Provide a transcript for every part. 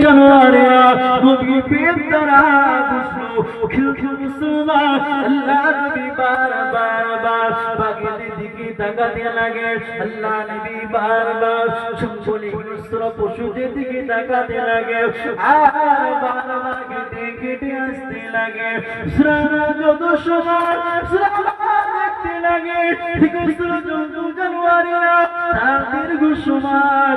জানোয়ারেরা নবী প্রেম তারা বুঝলো খেলছে মুসলমান আল্লাহ নবী বারবার বাগের দিকে তাকাতে লাগে আল্লাহ নবী বারবার সম্পূর্ণ হিংস্র পশুদের দিকে তাকাতে লাগে আর বারবার কেটে কেটে আসতে লাগে শ্রানা যত সময় দেখতে লাগে হিংস্র জন্তু জানোয়ারেরা তারা দীর্ঘ সময়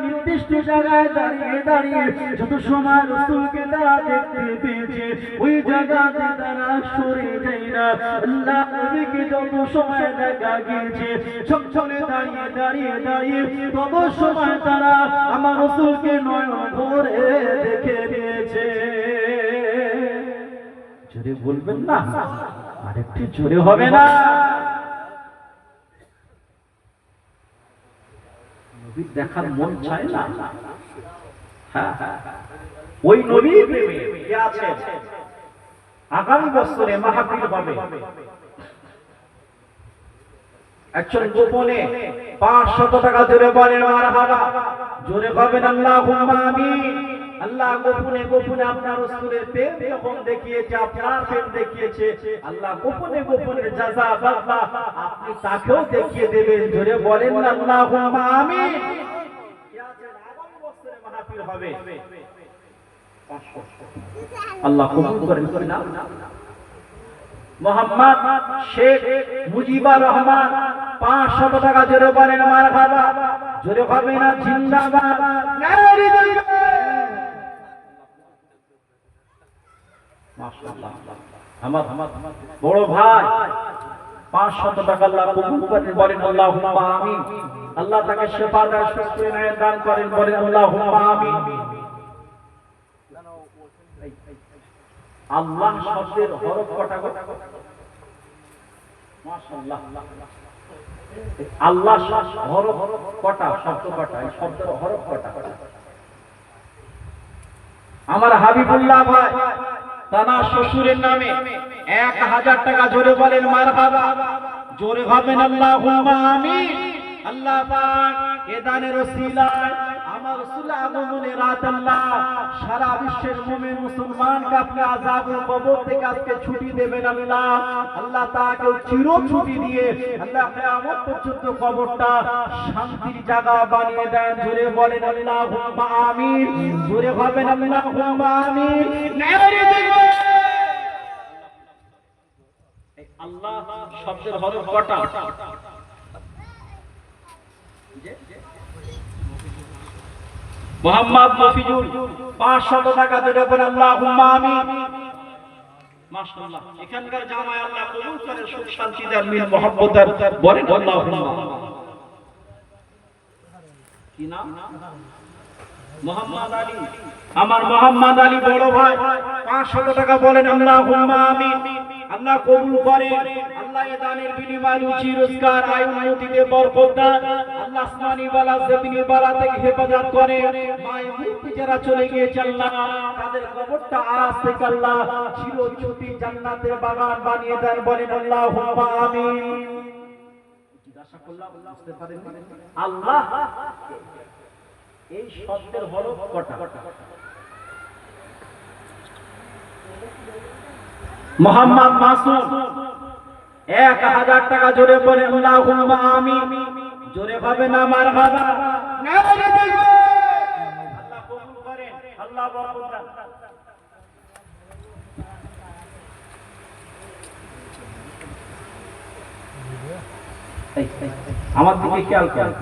নির্দিষ্ট জায়গায় দাঁড়িয়ে দাঁড়িয়ে যত সময় রাসূলকে তারা দেখতে পেয়েছে ওই জায়গাতে তারা সরে যায় না আল্লাহ নবীকে যত সময় দেখা গিয়েছে ছমছমে দাঁড়িয়ে দাঁড়িয়ে দাঁড়িয়ে তত সময় তারা আমার রাসূলকে নয়ন ভরে দেখে নিয়েছে। জোরে বলবেন না, আরেকটু জোরে হবে না? নবী দেখার মন চায় না? হ্যাঁ, ওই নবী প্রেমে কে আছে? আগামী বছরে মাহফিল হবে। একজন গোপনে 500 টাকা জোরে বলেন মারহাবা, জোরে বলেন আল্লাহুম্মা আমিন। আল্লাহ গোপনে গোপনে আপনার রাসূলের প্রেম যখন দেখিয়েছে, আপনার প্রেম দেখিয়েছে, আল্লাহ গোপনে গোপনে জাযা বদলা আপনি তাকেও দেখিয়ে দেবেন। জোরে বলেন আল্লাহুম্মা আমিন। কি আছে? আগামী বছরে মাহফিল হবে। আল্লাহ কবুল করেন না। মোহাম্মদ শেখ মুজিবুর রহমান 500 টাকা জোরে বলেন মারহাবা, জোরে হবে না? জিন্দাবাদ, নারে জিন্দাবাদ। মাশাআল্লাহ, আমার বড় ভাই 500 টাকা আল্লাহ কবুল করেন, বলেন আল্লাহুম্মা আমিন। আল্লাহ তাকে শিফা দান, সুস্থ দান করেন, বলেন আল্লাহুম্মা আমিন। আল্লাহ শব্দের হরফ কটা? মাশাআল্লাহ, আল্লাহ হরফ কটা? শব্দ কটা? এই শব্দের হরফ কটা? আমার হাবিবুল্লাহ ভাই তার শ্বশুরের নামে 1000 টাকা জোরে বলেন মারহাবা, জোরে হবেন আল্লাহুম্মা আমিন। আল্লাহ পাক এ দানের ওসিলায় আমার রাসূল আগমনের রাত আল্লাহ সারা বিশ্বের মুমিন মুসলমানকে আপনি আযাব ও কবর থেকে আজকে ছুটি দেবেন আল্লাহ। আল্লাহ তাকে চির ছুটি দিয়ে আল্লাহ কিয়ামত পর্যন্ত কবরটা শান্তির জায়গা বানিয়ে দেন। জোরে বলেন আল্লাহুম্মা আমিন, জোরে হবেন আল্লাহুম্মা আমিন। নারে তাকবীর। এই আল্লাহ শব্দের হরফ কটা? মোহাম্মদ মফিজুল 500 টাকা জোরে বলেন আল্লাহুম্মা আমিন। মাশাআল্লাহ, এখানকার জামায় আল্লাহ কবুল করে, সুখ শান্তি দেন, মিল মহব্বত দেন, বলেন আল্লাহুম্মা। কি নাম? মোহাম্মদ আলী। আমার মোহাম্মদ আলী বড় ভাই 500 টাকা বলেন আল্লাহুম্মা আমিন। আল্লাহ কবুল করেন, আল্লাহ এ দানের বিনিময়ে রুজি রোজগার আয় উন্নতিতে বরকত দেন, আল্লাহ আসমানি বালা জমিনি বালা থেকে হেফাজত করে। মায়ের মুক্তি যারা চলে গিয়েছে আল্লাহ তাদের কবরটা আজ থেকে আল্লাহ চিরজ্যোতি জান্নাতের বাগান বানিয়ে দেন, বলেন আল্লাহুম্মা আমিন। জিজ্ঞাসা করলাম, বুঝতে পারেন আল্লাহ এই শব্দের হরফ কটা? মোহাম্মদ মাসুদ 1000 টাকা জোরে বলেন আল্লাহুম্মা আমিন, জোরে হবে না মারহাবা, নারে তাকবীর। আল্লাহ কবুল করেন, আল্লাহ বরকত দেন। আমার দিকে খেয়াল করেন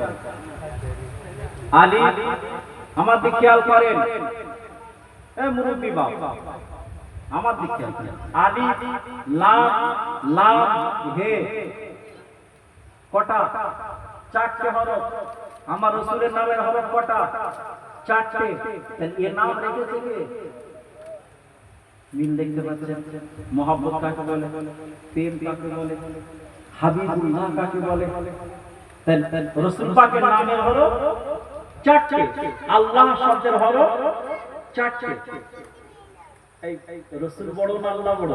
আলী, আমার দিকে খেয়াল করেন। এ মুরব্বি বাবা, আমার দিকে খেয়াল করেন। আলী লাম লাম হে কটা? 4টে হরফ। আমার রাসূলের নামের হরফ কটা? 4টে। তাহলে এর নাম রেখেছে কে? মিল দেখতে পাচ্ছেন? মহব্বত কাকে বলে? প্রেম কাকে বলে? হাবিবুল্লাহ কাকে বলে? রাসূল পাকের নামের হরফ 4টে, আল্লাহ শব্দের হরফ 4টে। এই রাসূল বড় না আল্লাহ বড়?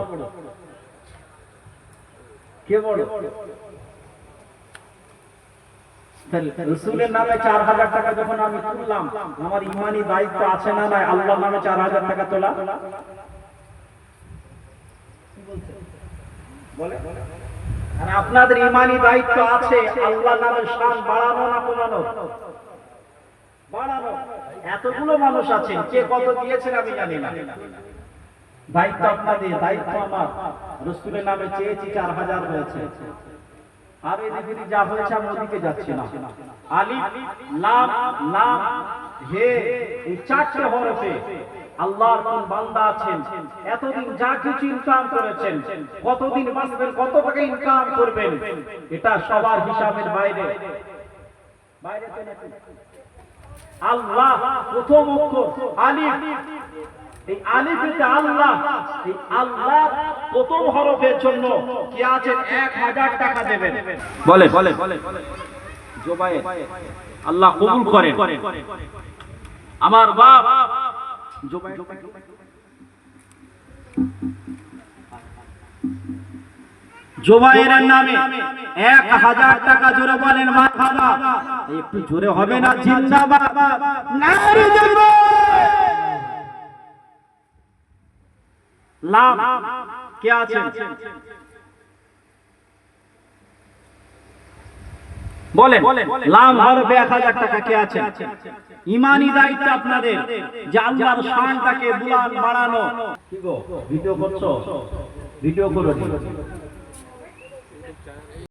কে বড়? রসুলের নামে 4000 টাকা যখন আমি তুললাম, আমার ইমানি দায়িত্ব আছে না নাই আল্লাহর নামে 4000 টাকা তোলা? বলে আর আপনাদের ইমানি দায়িত্ব আছে আল্লাহর নামে শান বাড়ানো না কমানো? বাড়ানো। এতগুলো মানুষ আছে, কে কত দিয়েছেন আমি জানি না, দায়িত্ব আপনাদের, দায়িত্ব আমার। রসুলের নামে চেয়েছি 4000 হয়েছে। আর এই দিকে যা হয়েছে আমি ওদিকে যাচ্ছি না। আলিফ লাম লাম হে, এই 4টে হরফে আল্লাহর কোন বান্দা আছেন এতদিন যা কিছু ইনকাম করেছেন, কতদিন বাঁচবেন, কত টাকা ইনকাম করবেন, এটা সবার হিসাবের বাইরে। আল্লাহ প্রথম অক্ষর আলিফ, এই আলিফে আল্লাহ, এই আল্লাহ প্রথম হরফের জন্য কি আছে 1000 টাকা দেবেন। বলে জোবায়ে আল্লাহ কবুল করেন। আমার বাপ জোবায়ের নামে 1000 টাকা জোরে বলেন মারহাবা। একটু জোরে হবে না? জিন্দাবাদ, নারে জিন্দাবাদ। লাম কে আছেন? বলেন লাম হরফে 1000 টাকা কে আছেন? ইমানি দায়িত্ব আপনাদের যে আল্লাহর শানটাকে বুলন্দ বাড়ানো। কি গো ভিডিও করছো? ভিডিও করো।